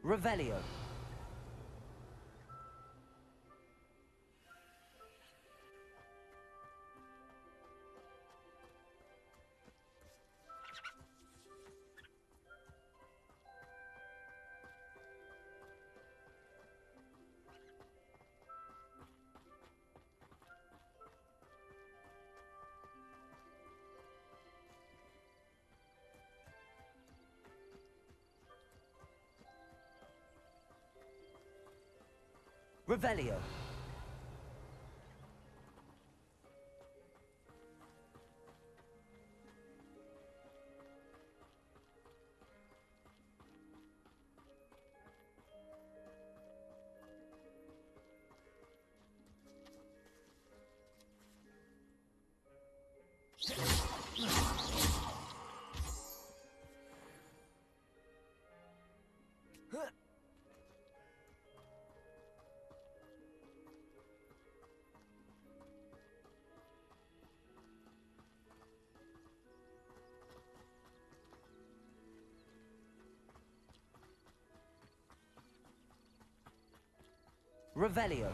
Revelio. Revelio. Revelio.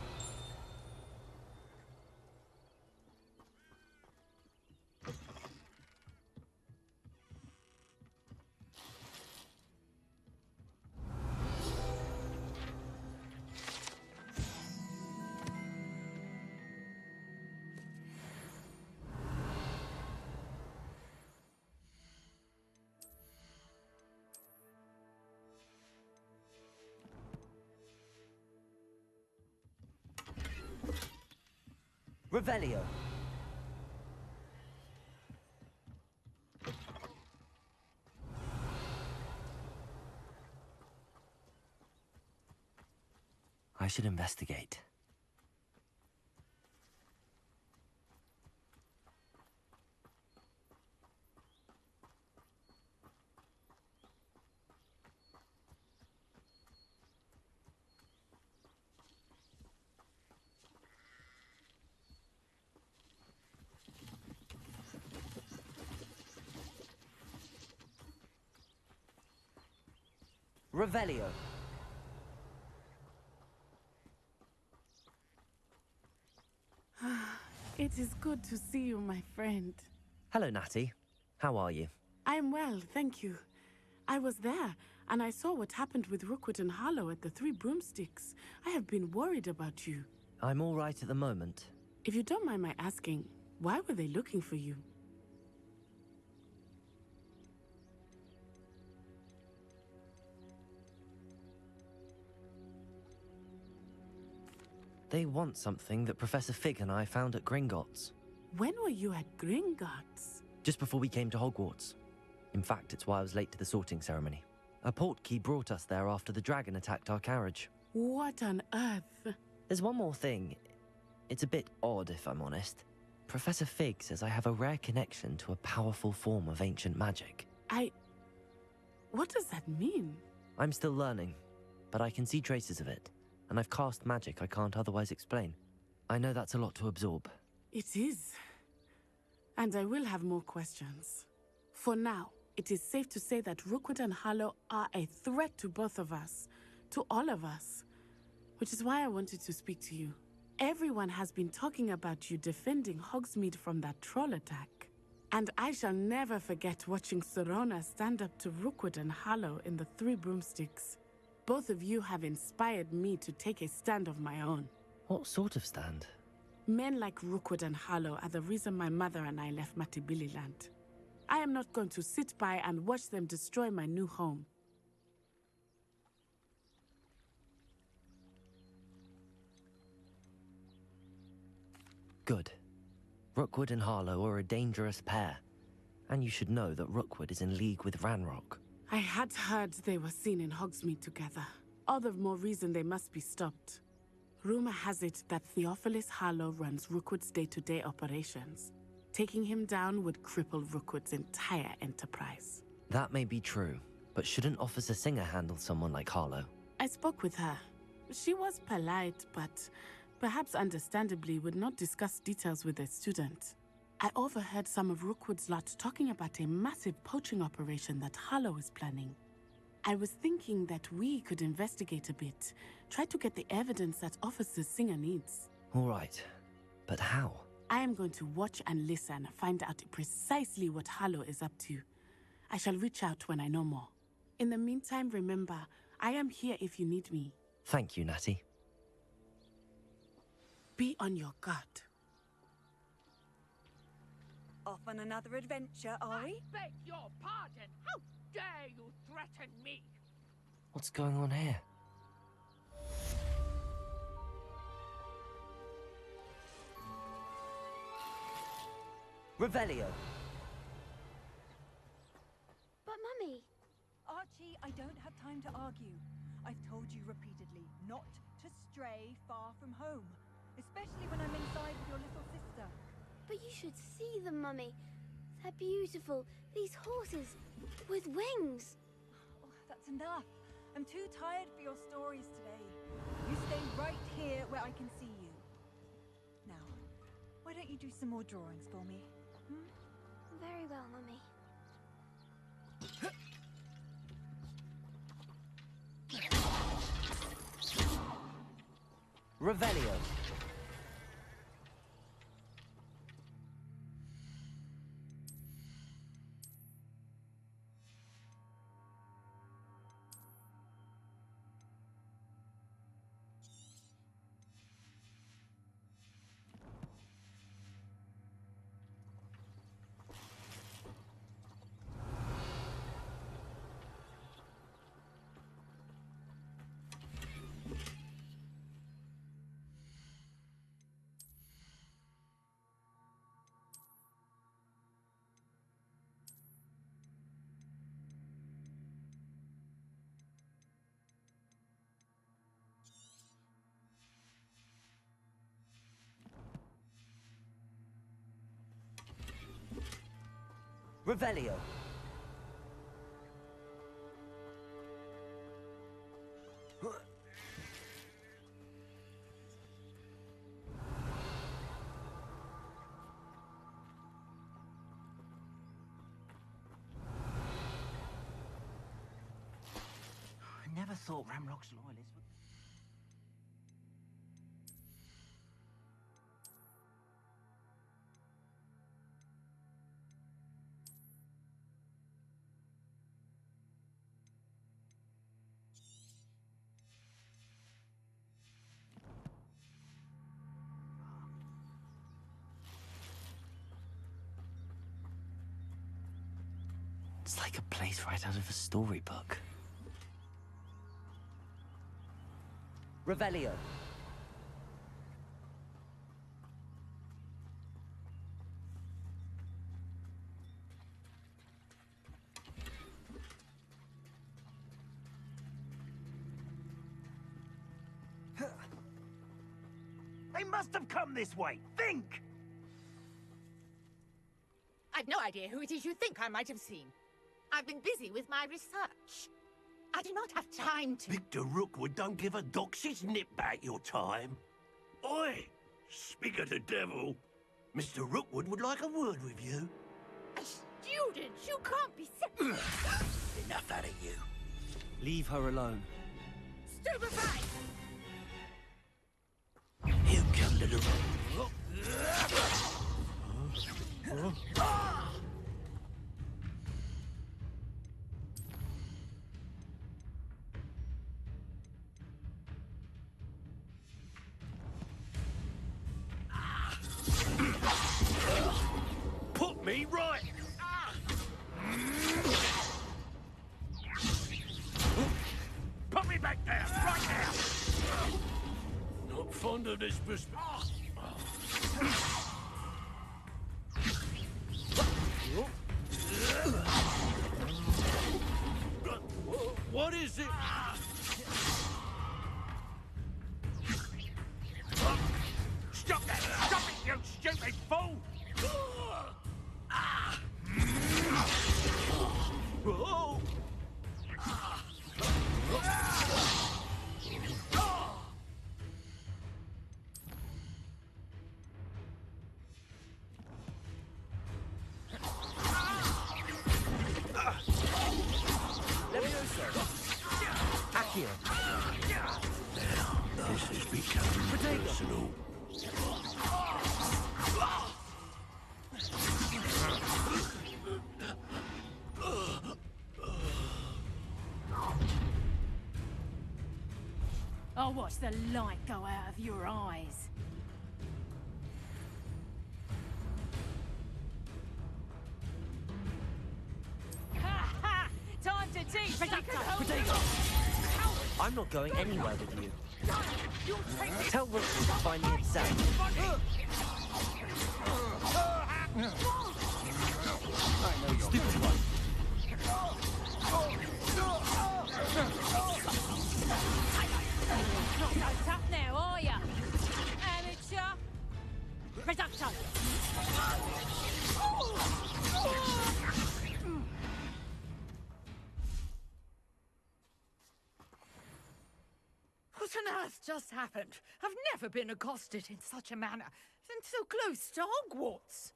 Revelio. I should investigate. Revelio. It is good to see you, my friend. Hello, Natty. How are you? I'm well, thank you. I was there, and I saw what happened with Rookwood and Harlow at the Three Broomsticks. I have been worried about you. I'm all right at the moment. If you don't mind my asking, why were they looking for you? They want something that Professor Fig and I found at Gringotts. When were you at Gringotts? Just before we came to Hogwarts. In fact, it's why I was late to the sorting ceremony. A portkey brought us there after the dragon attacked our carriage. What on earth? There's one more thing. It's a bit odd, if I'm honest. Professor Fig says I have a rare connection to a powerful form of ancient magic. What does that mean? I'm still learning, but I can see traces of it. And I've cast magic I can't otherwise explain. I know that's a lot to absorb. It is. And I will have more questions. For now, it is safe to say that Rookwood and Harlow are a threat to both of us. To all of us. Which is why I wanted to speak to you. Everyone has been talking about you defending Hogsmeade from that troll attack. And I shall never forget watching Serona stand up to Rookwood and Harlow in the Three Broomsticks. Both of you have inspired me to take a stand of my own. What sort of stand? Men like Rookwood and Harlow are the reason my mother and I left Matibililand. I am not going to sit by and watch them destroy my new home. Good. Rookwood and Harlow are a dangerous pair. And you should know that Rookwood is in league with Ranrock. I had heard they were seen in Hogsmeade together. All the more reason they must be stopped. Rumor has it that Theophilus Harlow runs Rookwood's day-to-day operations. Taking him down would cripple Rookwood's entire enterprise. That may be true, but shouldn't Officer Singer handle someone like Harlow? I spoke with her. She was polite, but perhaps understandably would not discuss details with a student. I overheard some of Rookwood's lot talking about a massive poaching operation that Harlow is planning. I was thinking that we could investigate a bit. Try to get the evidence that Officer Singer needs. All right, but how? I am going to watch and listen, find out precisely what Harlow is up to. I shall reach out when I know more. In the meantime, remember, I am here if you need me. Thank you, Natty. Be on your guard. Off on another adventure, are we? Beg your pardon! How dare you threaten me? What's going on here? Revelio. But Mummy... Archie, I don't have time to argue. I've told you repeatedly not to stray far from home, especially when I'm inside with your little sister. But you should see them, Mummy. They're beautiful. These horses with wings. Oh, that's enough. I'm too tired for your stories today. You stay right here where I can see you. Now, why don't you do some more drawings for me? Hmm? Very well, Mummy. Revelio. Revelio. I never thought Ramrock's loyalists would... It's like a place right out of a storybook. Revelio. They must have come this way! Think! I've no idea who it is you think I might have seen. I've been busy with my research. I do not have time to... Victor Rookwood don't give a doxy's nip back your time. Oi! Speak of the devil. Mr. Rookwood would like a word with you. A student? You can't be serious. Enough out of you. Leave her alone. Stupefied! You come, little... Put me right! Put me back down, right now! Not fond of this What is it? Stop that! Stop it, you stupid fool! Oh. Levioso. here. This is becoming personal. I'll watch the light go out of your eyes. Ha ha! Time to teach! I'm not going anywhere with you. Tell Rookwood to find me himself. Stupid one. Not so tough now, are ya? Amateur? Reducto! What on earth just happened? I've never been accosted in such a manner, and so close to Hogwarts.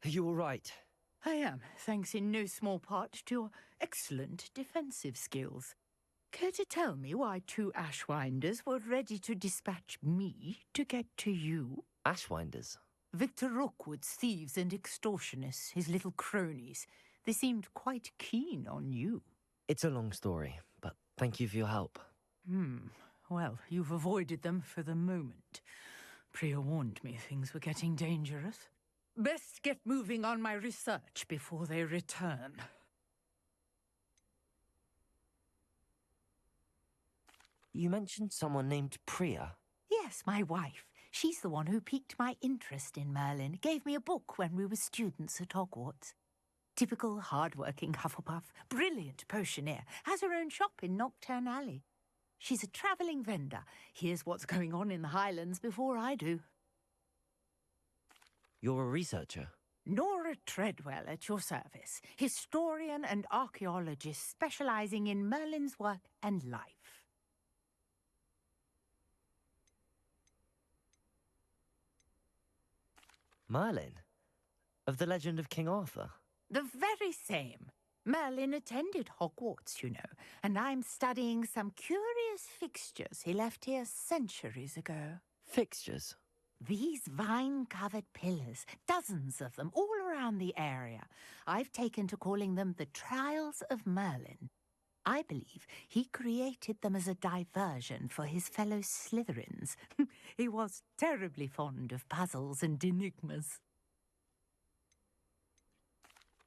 Are you all right? I am, thanks in no small part to your excellent defensive skills. Care to tell me why two Ashwinders were ready to dispatch me to get to you? Ashwinders? Victor Rookwood's thieves and extortionists, his little cronies. They seemed quite keen on you. It's a long story, but thank you for your help. Well, you've avoided them for the moment. Priya warned me things were getting dangerous. Best get moving on my research before they return. You mentioned someone named Priya. Yes, my wife. She's the one who piqued my interest in Merlin. Gave me a book when we were students at Hogwarts. Typical hard-working Hufflepuff, brilliant potioneer, has her own shop in Knockturn Alley. She's a travelling vendor. Hears what's going on in the Highlands before I do. You're a researcher? Nora Treadwell at your service, historian and archaeologist specialising in Merlin's work and life. Merlin? Of the legend of King Arthur? The very same. Merlin attended Hogwarts, you know, and I'm studying some curious fixtures he left here centuries ago. Fixtures? These vine-covered pillars, dozens of them, all around the area. I've taken to calling them the Trials of Merlin. I believe he created them as a diversion for his fellow Slytherins. He was terribly fond of puzzles and enigmas.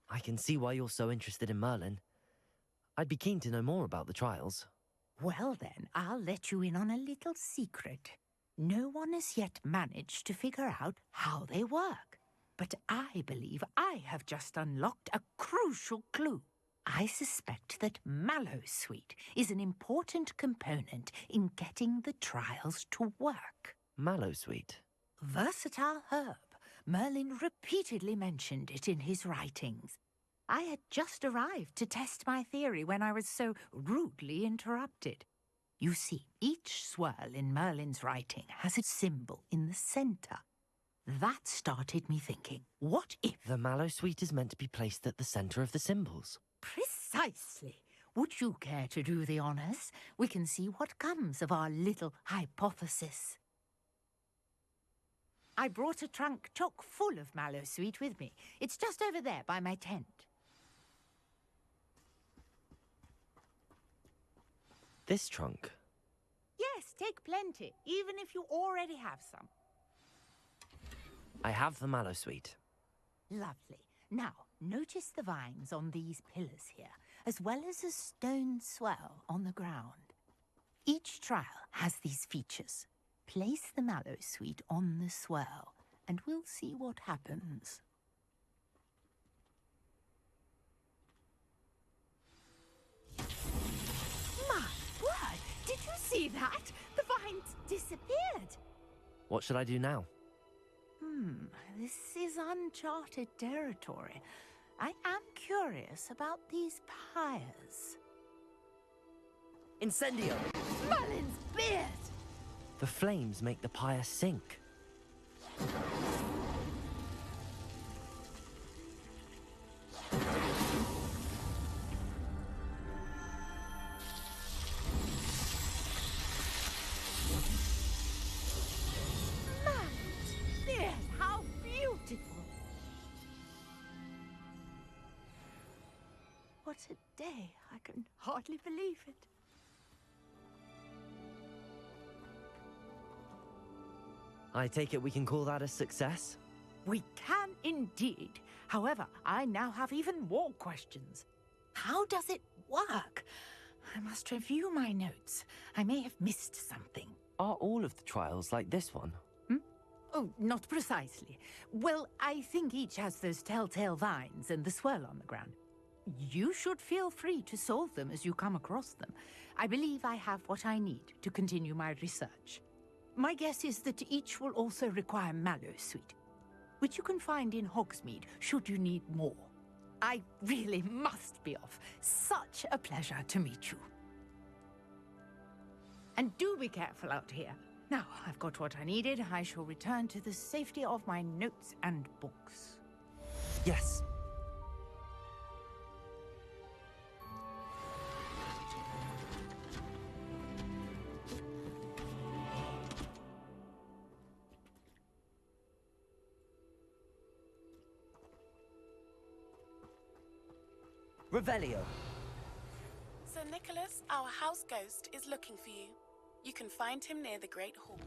I can see why you're so interested in Merlin. I'd be keen to know more about the trials. Well then, I'll let you in on a little secret. No one has yet managed to figure out how they work. But I believe I have just unlocked a crucial clue. I suspect that Mallowsweet is an important component in getting the trials to work. Mallowsweet? Versatile herb. Merlin repeatedly mentioned it in his writings. I had just arrived to test my theory when I was so rudely interrupted. You see, each swirl in Merlin's writing has a symbol in the centre. That started me thinking, what if... The Mallowsweet is meant to be placed at the centre of the symbols. Precisely. Would you care to do the honours? We can see what comes of our little hypothesis. I brought a trunk chock full of Mallowsweet with me. It's just over there by my tent. This trunk? Yes, take plenty, even if you already have some. I have the Mallowsweet. Lovely. Now, notice the vines on these pillars here, as well as a stone swell on the ground. Each trial has these features. Place the Mallowsweet on the swirl, and we'll see what happens. My word! Did you see that? The vines disappeared. What should I do now? This is uncharted territory. I am curious about these pyres. Incendio! Merlin's beard! The flames make the pyre sink. what a day. I can hardly believe it. I take it we can call that a success? We can indeed. However, I now have even more questions. How does it work? I must review my notes. I may have missed something. Are all of the trials like this one? Oh, not precisely. Well, I think each has those telltale vines and the swirl on the ground. You should feel free to solve them as you come across them. I believe I have what I need to continue my research. My guess is that each will also require mallow sweet, which you can find in Hogsmeade should you need more. I really must be off. Such a pleasure to meet you. And do be careful out here. Now, I've got what I needed. I shall return to the safety of my notes and books. Yes. Revelio. Sir Nicholas, our house ghost, is looking for you. You can find him near the Great Hall.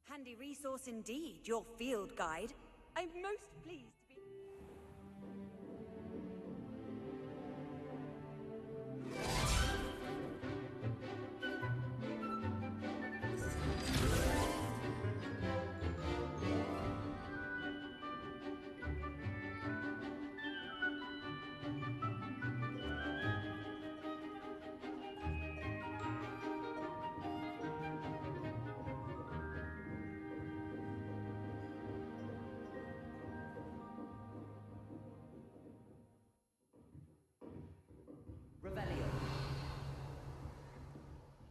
Handy resource indeed, your field guide. I'm most pleased to be...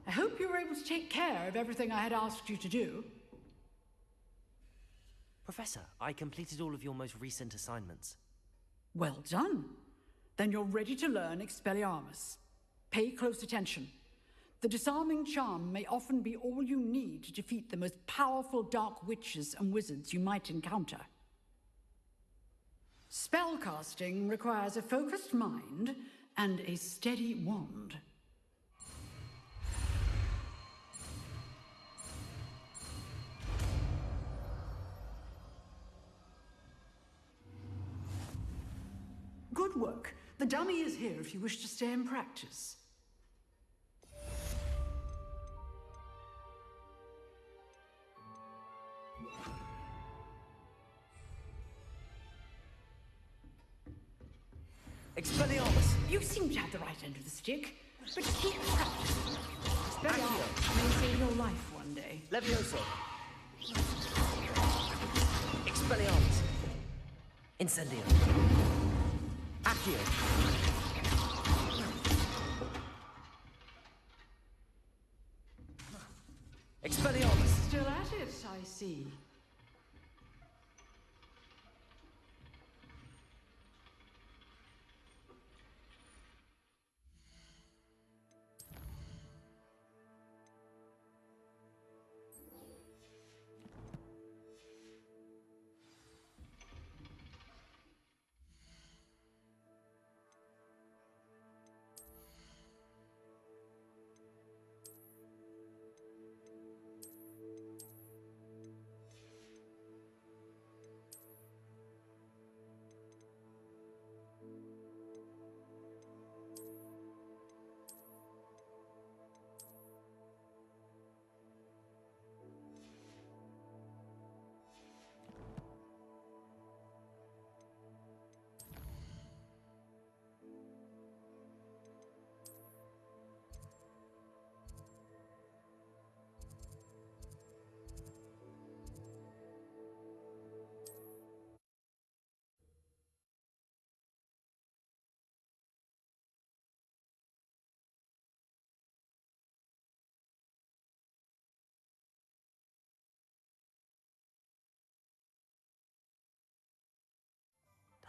I hope you were able to take care of everything I had asked you to do. Professor, I completed all of your most recent assignments. Well done. Then you're ready to learn Expelliarmus. Pay close attention. The disarming charm may often be all you need to defeat the most powerful dark witches and wizards you might encounter. Spellcasting requires a focused mind and a steady wand. Good work. The dummy is here if you wish to stay and practice. Expelliarmus! You seem to have the right end of the stick, but keep practicing. Expelliarmus may save your life one day. Levioso! Expelliarmus! Incendio! Accio! Expelliarmus! Still at it, I see.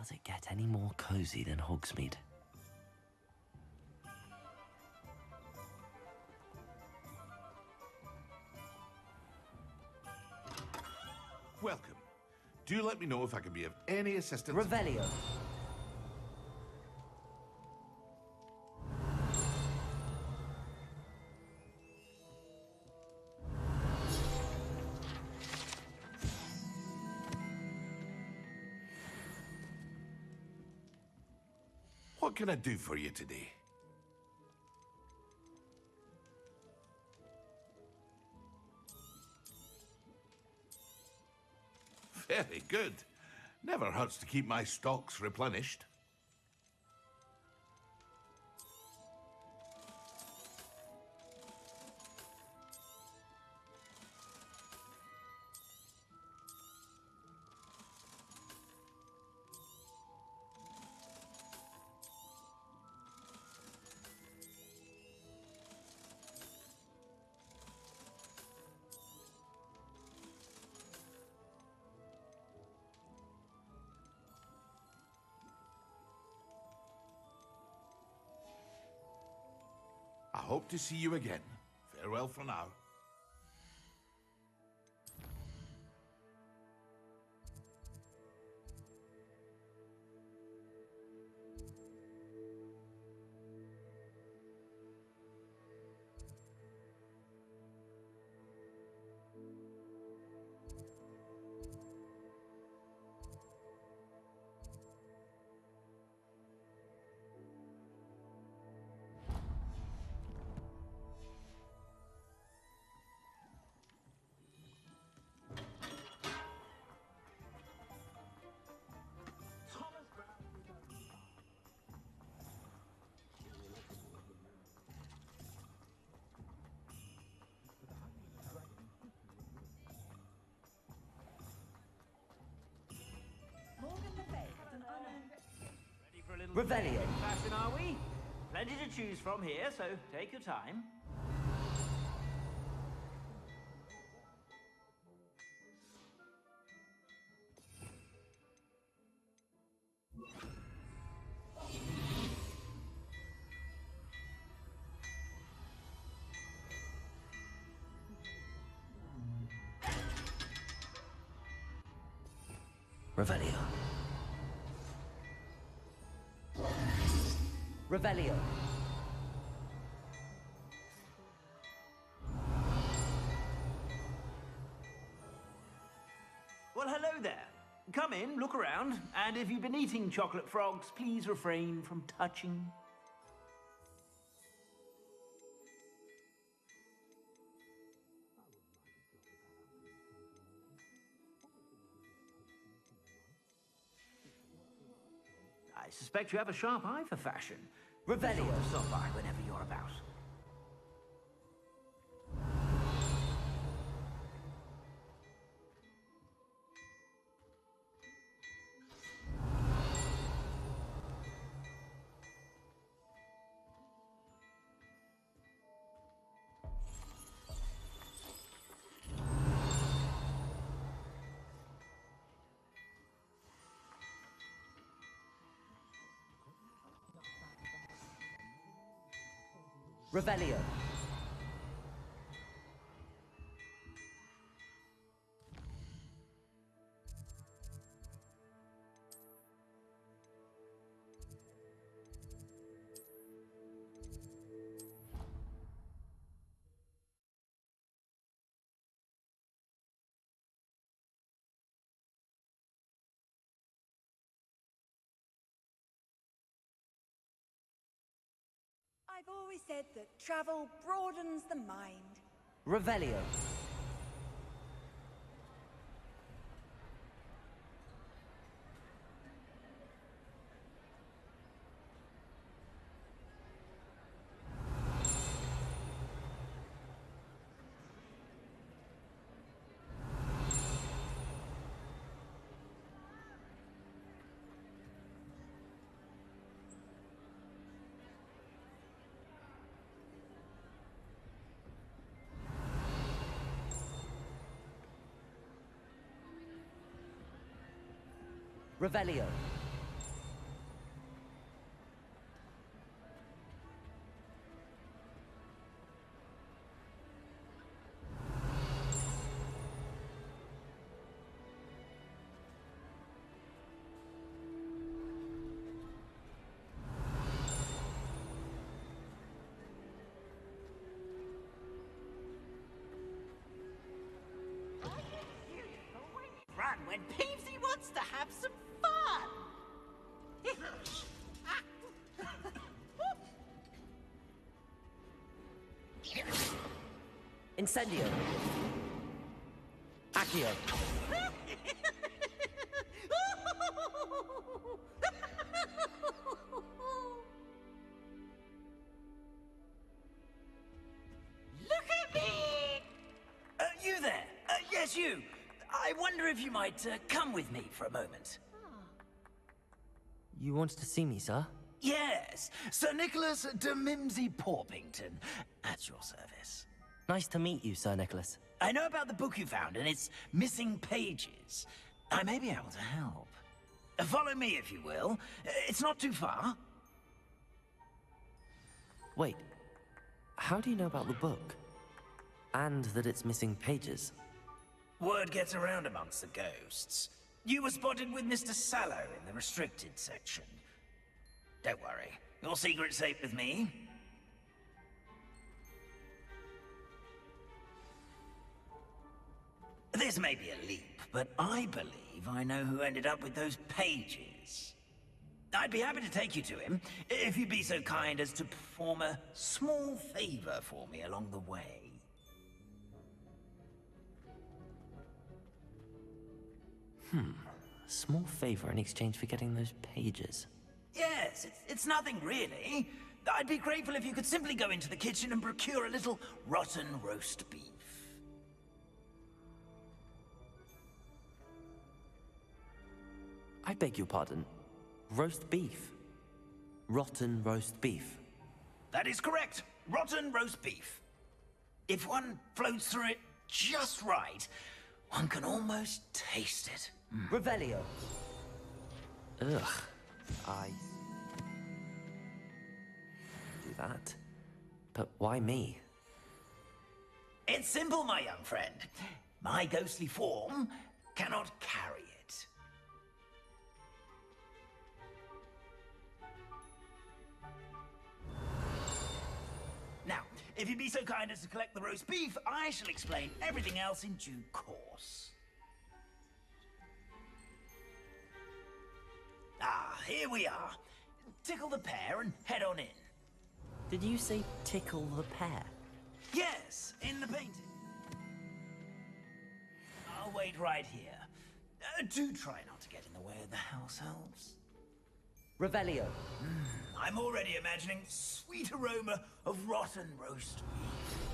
Does it get any more cozy than Hogsmeade? Welcome. Do let me know if I can be of any assistance. Revelio. What can I do for you today? Very good. Never hurts to keep my stocks replenished. I hope to see you again. Farewell for now. Revelio. Fashion, are we? Plenty to choose from here, so take your time. Revelio. Revelio. Well, hello there. Come in, look around, and if you've been eating chocolate frogs, please refrain from touching. I suspect you have a sharp eye for fashion. Revelio. Stop by whenever you're about. Revelio. I've always said that travel broadens the mind. Revelio. Revelio. when Peevesy wants to have some fun. Incendio. Accio. Look at me! You there? Yes, you. I wonder if you might come with me for a moment. You wanted to see me, sir? Yes, Sir Nicholas de Mimsy Porpington, at your service. Nice to meet you, Sir Nicholas. I know about the book you found and its missing pages. I may be able to help. Follow me, if you will. It's not too far. Wait, how do you know about the book? And that it's missing pages? Word gets around amongst the ghosts. You were spotted with Mr. Sallow in the restricted section. Don't worry, your secret's safe with me. This may be a leap, but I believe I know who ended up with those pages. I'd be happy to take you to him, if you'd be so kind as to perform a small favor for me along the way. A small favor in exchange for getting those pages. Yes, it's nothing really. I'd be grateful if you could simply go into the kitchen and procure a little rotten roast beef. I beg your pardon. Roast beef? Rotten roast beef? That is correct. Rotten roast beef. If one floats through it just right, one can almost taste it. Revelio. Ugh. I do that. But why me? It's simple, my young friend. My ghostly form cannot carry it. Now, if you'd be so kind as to collect the roast beef, I shall explain everything else in due course. Ah, here we are. Tickle the pear and head on in. Did you say tickle the pear? Yes, in the painting. I'll wait right here. Do try not to get in the way of the house elves. Revelio. I'm already imagining sweet aroma of rotten roast beef.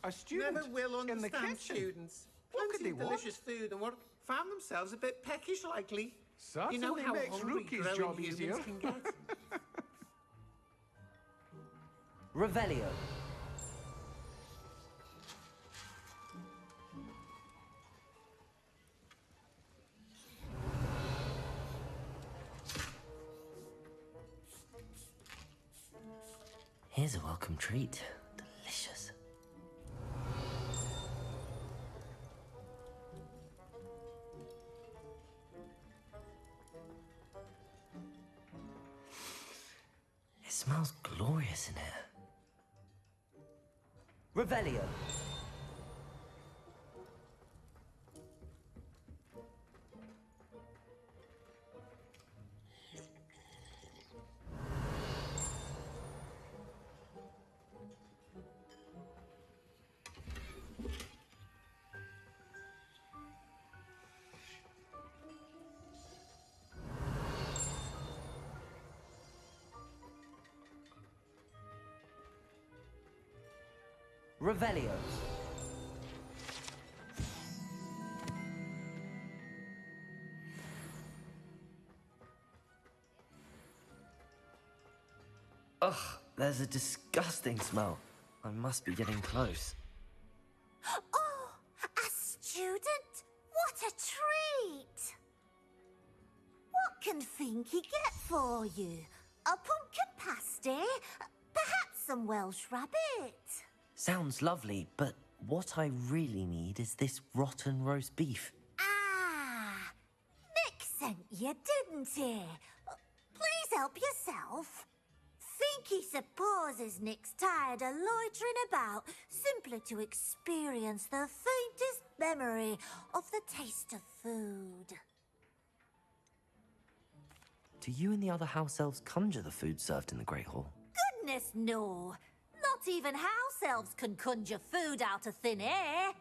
A student Never will in the understand kitchen. students. What could Plenty they of want? delicious food and work. Found themselves a bit peckish, likely. Certainly you know how makes hungry Rookie's growing job humans easier. can get. Revelio. Here's a welcome treat. Delicious. It smells glorious in here. Revelio. Revelio. Ugh, there's a disgusting smell. I must be getting close. Oh, a student? What a treat! can Finky get for you? A pumpkin pasty? Perhaps some Welsh rabbit? Sounds lovely, but what I really need is this rotten roast beef. Ah, Nick sent you, didn't he? Please help yourself. Finky supposes Nick's tired of loitering about simply to experience the faintest memory of the taste of food. Do you and the other house elves conjure the food served in the Great Hall? Goodness, no. Not even house elves can conjure food out of thin air.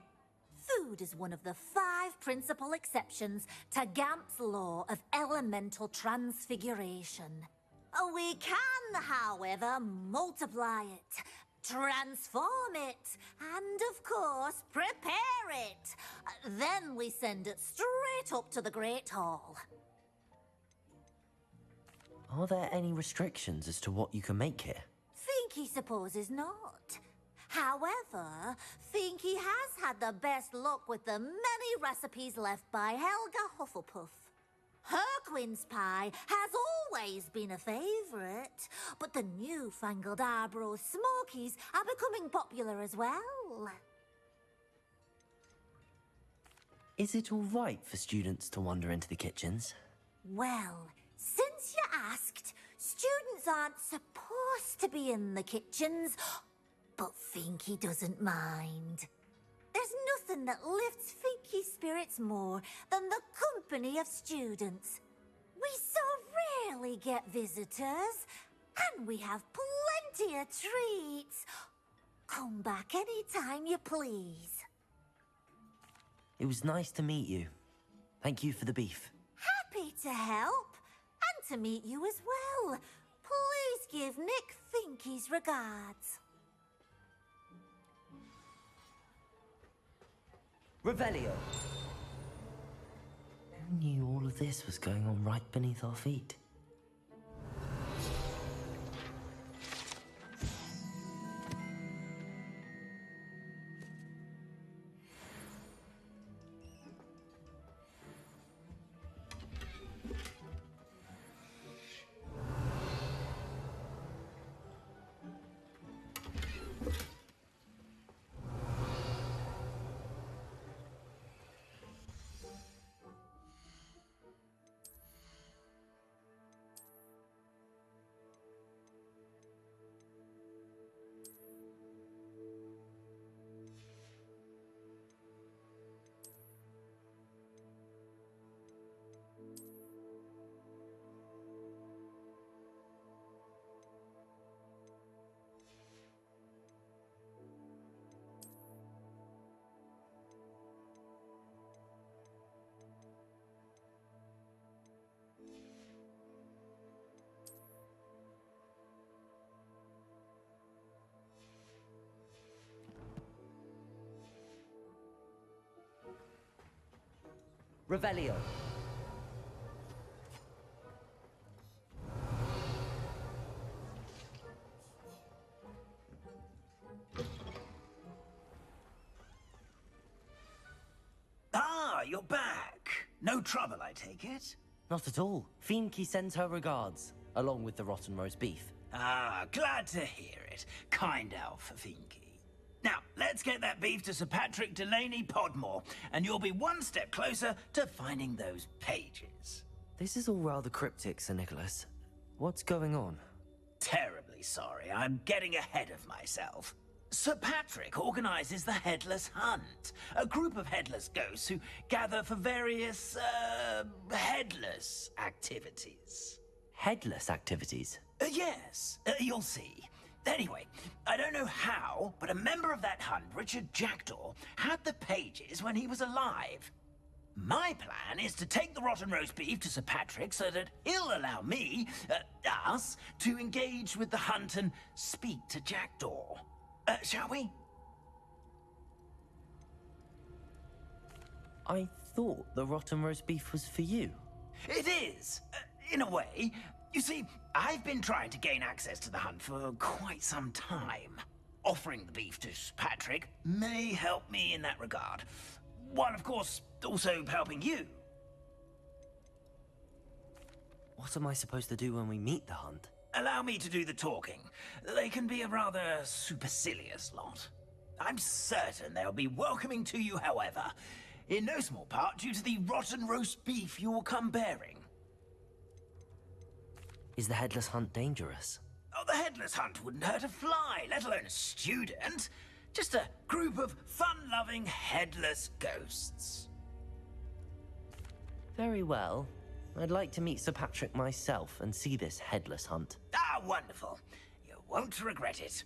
Food is one of the 5 principal exceptions to Gamp's law of elemental transfiguration. We can, however, multiply it, transform it, and, of course, prepare it. Then we send it straight up to the Great Hall. Are there any restrictions as to what you can make here? Finky supposes not. However, Finky has had the best luck with the many recipes left by Helga Hufflepuff. Her quince pie has always been a favourite, but the newfangled Arbroath Smokies are becoming popular as well. Is it all right for students to wander into the kitchens? Well, since you asked, students aren't supposed to be in the kitchens, but Finky doesn't mind. There's nothing that lifts Finky's spirits more than the company of students. We so rarely get visitors, and we have plenty of treats. Come back any time you please. It was nice to meet you. Thank you for the beef. Happy to help, and to meet you as well. Please give Nick Finky's regards. Revelio! Who knew all of this was going on right beneath our feet? Revelio. Ah, you're back. No trouble, I take it? Not at all. Finky sends her regards, along with the rotten roast beef. Ah, glad to hear it. Kind elf for Finky. Now, let's get that beef to Sir Patrick Delaney Podmore, and you'll be one step closer to finding those pages. This is all rather cryptic, Sir Nicholas. What's going on? Terribly sorry, I'm getting ahead of myself. Sir Patrick organizes the Headless Hunt, a group of headless ghosts who gather for various, headless activities. Headless activities? Yes, you'll see. Anyway, I don't know how, but a member of that hunt, Richard Jackdaw, had the pages when he was alive. My plan is to take the rotten roast beef to Sir Patrick so that he'll allow me, us, to engage with the hunt and speak to Jackdaw. Shall we? I thought the rotten roast beef was for you. It is, in a way. You see, I've been trying to gain access to the hunt for quite some time. Offering the beef to Sir Patrick may help me in that regard. While, of course, also helping you. What am I supposed to do when we meet the hunt? Allow me to do the talking. They can be a rather supercilious lot. I'm certain they'll be welcoming to you, however, in no small part due to the rotten roast beef you will come bearing. Is the headless hunt dangerous? Oh, the headless hunt wouldn't hurt a fly, let alone a student. Just a group of fun-loving headless ghosts. Very well. I'd like to meet Sir Patrick myself and see this headless hunt. Ah, wonderful. You won't regret it.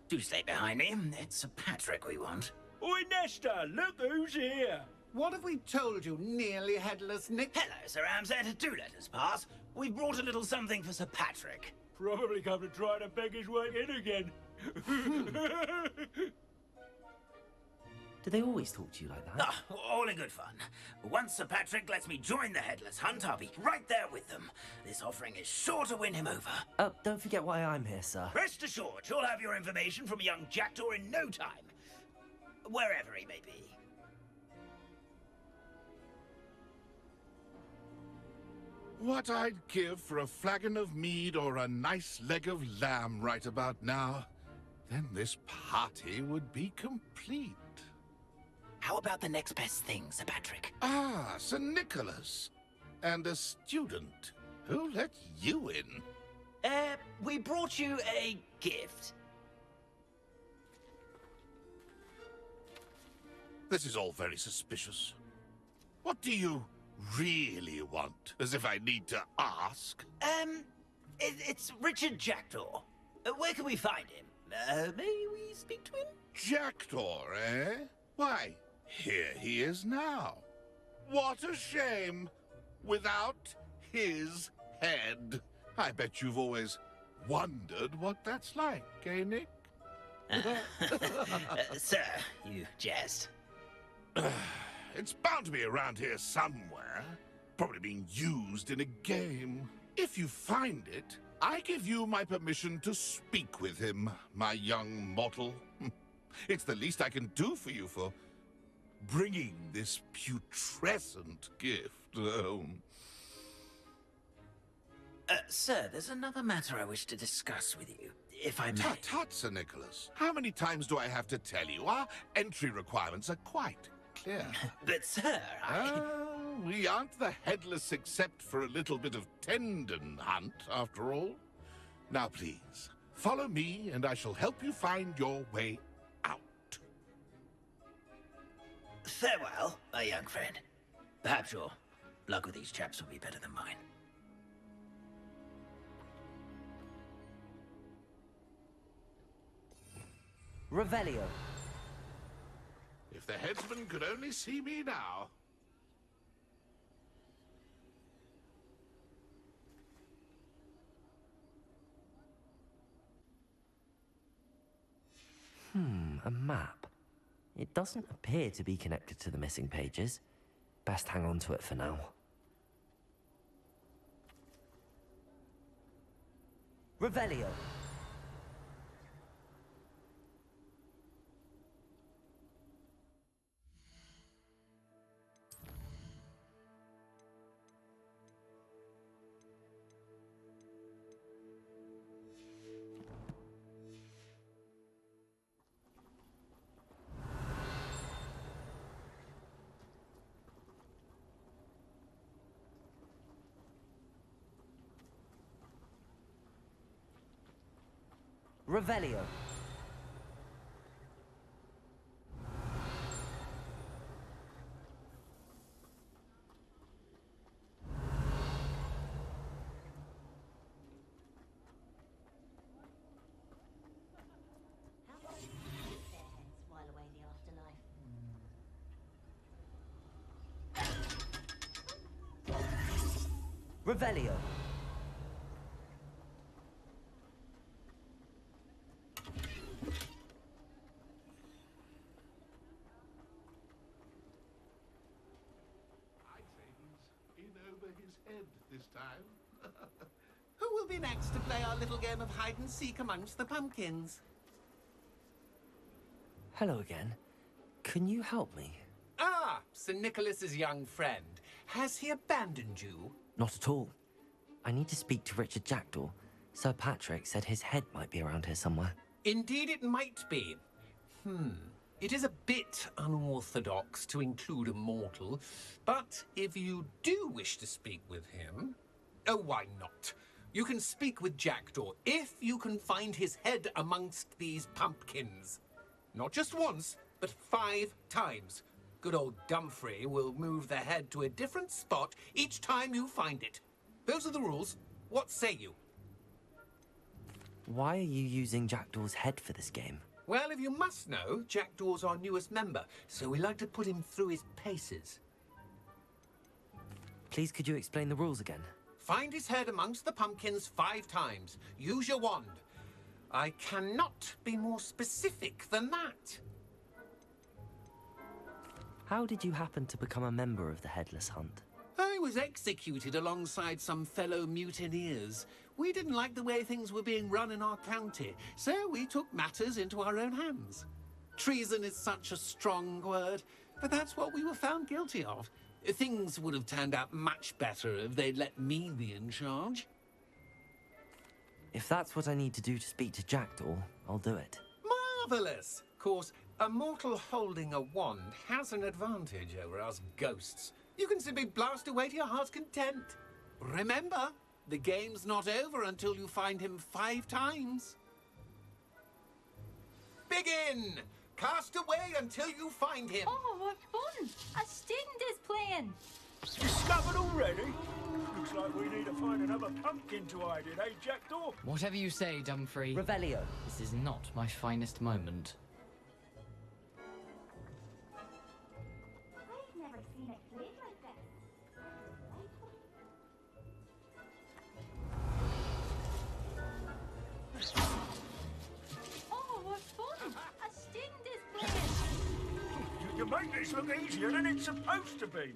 Do stay behind me. It's Sir Patrick we want. Oi, Nesta, look who's here. What have we told you, nearly headless Nick? Hello, Sir Ramsed. Do let us pass. We've brought a little something for Sir Patrick. Probably come to try to beg his way in again. Do they always talk to you like that? Ah, all in good fun. Once Sir Patrick lets me join the headless hunt, I'll be right there with them. This offering is sure to win him over. Don't forget why I'm here, sir. Rest assured, you'll have your information from young Jackdaw in no time. Wherever he may be. What I'd give for a flagon of mead or a nice leg of lamb right about now, then this party would be complete. How about the next best thing, Sir Patrick? Ah, Sir Nicholas. And a student. Who let you in? We brought you a gift. This is all very suspicious. What do you really want? As if I need to ask. It's Richard Jackdaw. Where can we find him? May we speak to him? Jackdaw, eh? Why, here he is now. What a shame. Without his head. I bet you've always wondered what that's like, eh, Nick? Sir, you jest. It's bound to be around here somewhere. Probably being used in a game. If you find it, I give you my permission to speak with him, my young mortal. It's the least I can do for you for bringing this putrescent gift home. Sir, there's another matter I wish to discuss with you, if I may. Tut, tut, Sir Nicholas. How many times do I have to tell you? Our entry requirements are quite clear. But, sir, we aren't the headless except for a little bit of tendon hunt, after all. Now, please, follow me, and I shall help you find your way out. Farewell, my young friend. Perhaps your luck with these chaps will be better than mine. Revelio. If the headsman could only see me now. A map. It doesn't appear to be connected to the missing pages. Best hang on to it for now. Revelio. Revelio. Revelio. Who will be next to play our little game of hide and seek amongst the pumpkins? Hello again. Can you help me? Ah, Sir Nicholas's young friend. Has he abandoned you? Not at all. I need to speak to Richard Jackdaw. Sir Patrick said his head might be around here somewhere. Indeed it might be. It is a bit unorthodox to include a mortal, but if you do wish to speak with him, oh, why not? You can speak with Jackdaw if you can find his head amongst these pumpkins. Not just once, but 5 times. Good old Dumfrey will move the head to a different spot each time you find it. Those are the rules. What say you? Why are you using Jackdaw's head for this game? Well, if you must know, Jackdaw's our newest member, so we like to put him through his paces. Please, could you explain the rules again? Find his head amongst the pumpkins 5 times. Use your wand. I cannot be more specific than that. How did you happen to become a member of the Headless Hunt? I was executed alongside some fellow mutineers. We didn't like the way things were being run in our county, so we took matters into our own hands. Treason is such a strong word, but that's what we were found guilty of. Things would have turned out much better if they'd let me be in charge. If that's what I need to do to speak to Jackdaw, I'll do it. Marvellous! Of course, a mortal holding a wand has an advantage over us ghosts. You can simply blast away to your heart's content. Remember, the game's not over until you find him 5 times. Begin! Cast away until you find him. Oh, what fun! A student is playing. Discovered already? Looks like we need to find another pumpkin to hide in, eh, Jackdaw? Whatever you say, Dumfrey. Revelio. This is not my finest moment. I've never seen it played like this. Oh, what fun! A student is playing. You make this look easier than it's supposed to be.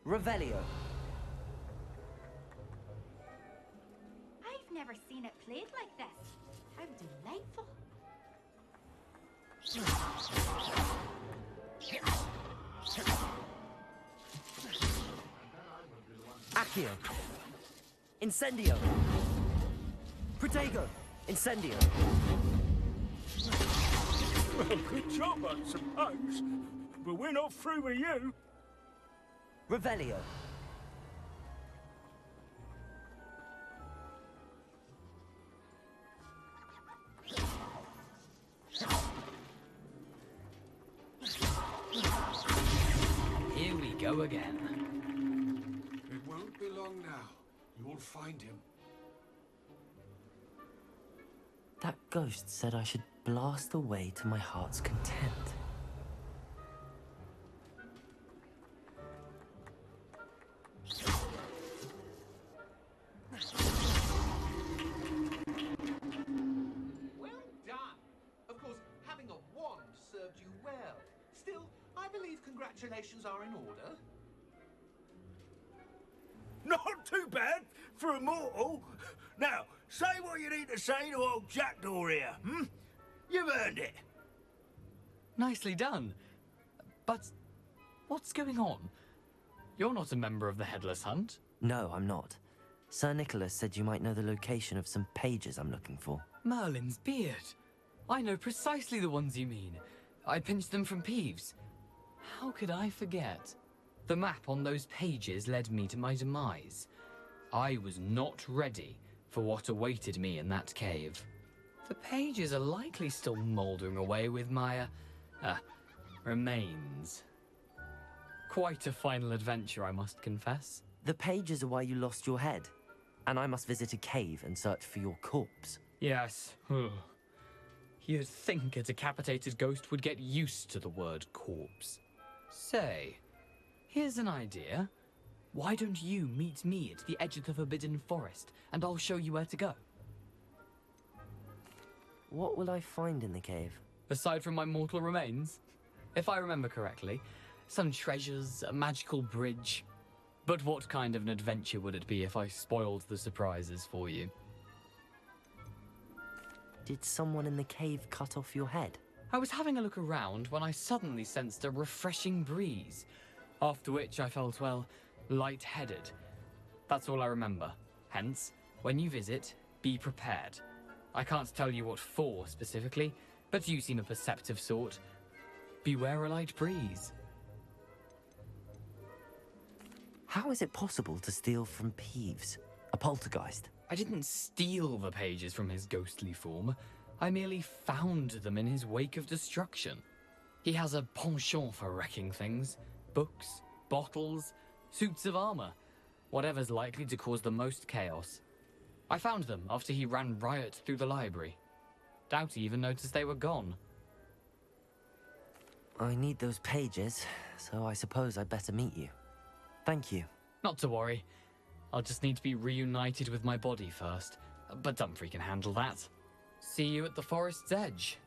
Revelio. I've never seen it played like this. How delightful. Accio. Incendio. Protego. Incendio. Well, good job, I suppose. But we're not through with you. Revelio. Here we go again. It won't be long now. You'll find him. That ghost said I should blast away to my heart's content. Well done. Of course, having a wand served you well. Still, I believe congratulations are in order. Not too bad for a mortal. Now, say what you need to say to old Jackdaw here, You've earned it. Nicely done. But what's going on? You're not a member of the Headless Hunt. No, I'm not. Sir Nicholas said you might know the location of some pages I'm looking for. Merlin's beard. I know precisely the ones you mean. I pinched them from Peeves. How could I forget? The map on those pages led me to my demise. I was not ready for what awaited me in that cave. The pages are likely still mouldering away with my, remains. Quite a final adventure, I must confess. The pages are why you lost your head, and I must visit a cave and search for your corpse. Yes. You'd think a decapitated ghost would get used to the word corpse. Say, here's an idea. Why don't you meet me at the edge of the Forbidden Forest, and I'll show you where to go? What will I find in the cave? Aside from my mortal remains? If I remember correctly, some treasures, a magical bridge. But what kind of an adventure would it be if I spoiled the surprises for you? Did someone in the cave cut off your head? I was having a look around when I suddenly sensed a refreshing breeze, after which I felt, well, lightheaded. That's all I remember. Hence, when you visit, be prepared. I can't tell you what for specifically, but you seem a perceptive sort. Beware a light breeze. How is it possible to steal from Peeves, a poltergeist? I didn't steal the pages from his ghostly form. I merely found them in his wake of destruction. He has a penchant for wrecking things. Books, bottles, suits of armor. Whatever's likely to cause the most chaos. I found them after he ran riot through the library. Doubt he even noticed they were gone. I need those pages, so I suppose I'd better meet you. Thank you. Not to worry. I'll just need to be reunited with my body first. But Dumfries can handle that. See you at the forest's edge.